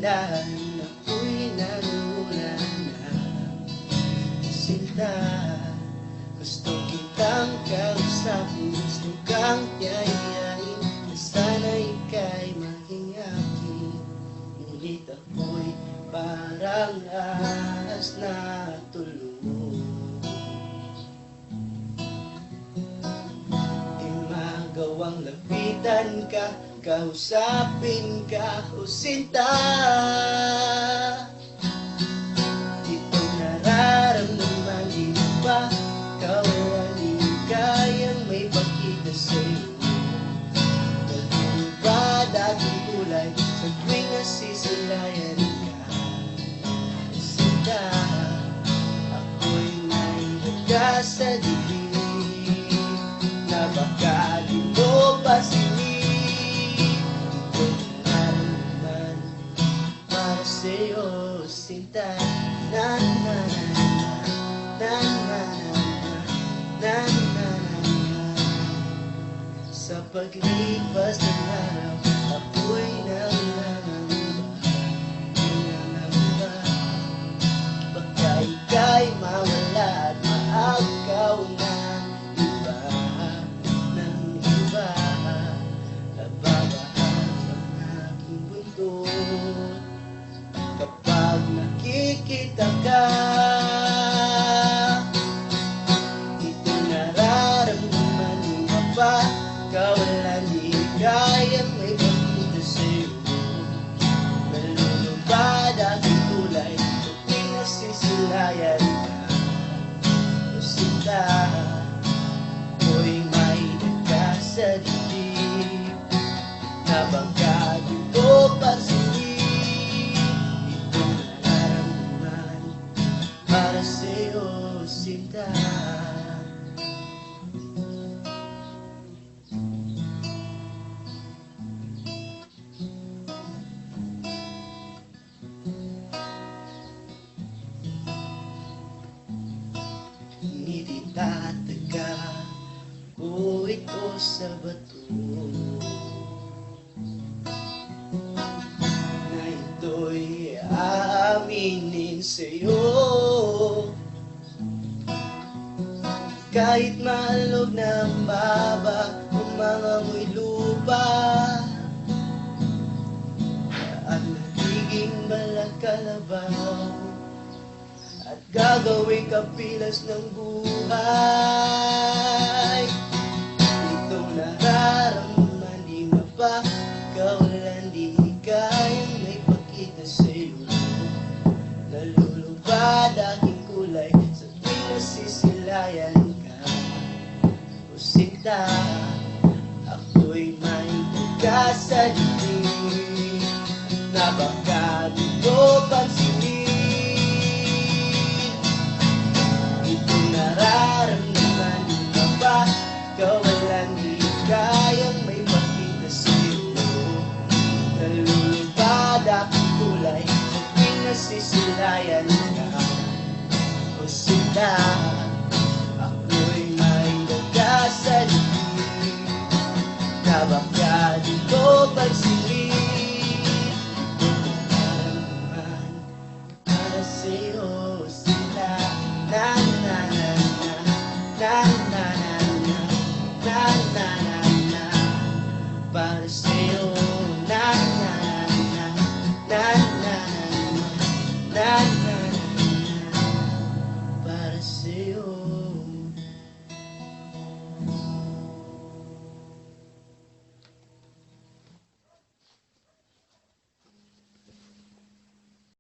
dahan-dahan ako'y nalula na. Sinta, gusto kitang kausapin, gusto kang yayain, na sana ika'y mahingakin. Ngunit ako'y parang ahas na tulog. Di magawang lapitan ka, kausapin ka, o sinta. Ito'y nararamdaman, di ba kawalan kayang may pakita sa'yo? Dahil ba dating kulay sa tuwing nasisilayan ka? Sinta, ako'y nailaga sa dilim na baka di mo pasilip. Sa'yo, sinta, na na na na na na na na. Sa paglipas ng araw, ako'y nangangamba. Baka ika'y mawala at maagaw ng iba, ng iba. Nababahag ang aking buntot kapag nakikita ka. Ito nararamdaman, di ba kawalan di kayang may pakita sa'yo? Nalulubad aking kulay sa tuwing nasisilayan ka. O sinta, ako'y may daga sa dibdib na baka di mo pasilip. Para sa'yo, sinta. Nititataga ko ito sa bato, na ito'y aaminin sa'yo. Kahit maalog ng baba o mga mo'y lupa, at nagiging balakalabaw, at gagawing kapilas ng buhay. Itong nararamdaman, di ba kawalan di kayang may pakita sa'yo? Nalulubad aking kulay sa tuwing nasisilayan ka. O sinta, ako'y may daga sa dibdib na baka di mo pansinin. Itong nararamdaman, di ba kawalan di kayang may pakita sa'yo? Nalulubad aking kulay sa tuwing nasisilayan ka. O sinta, ako'y may daga sa dibdib na baka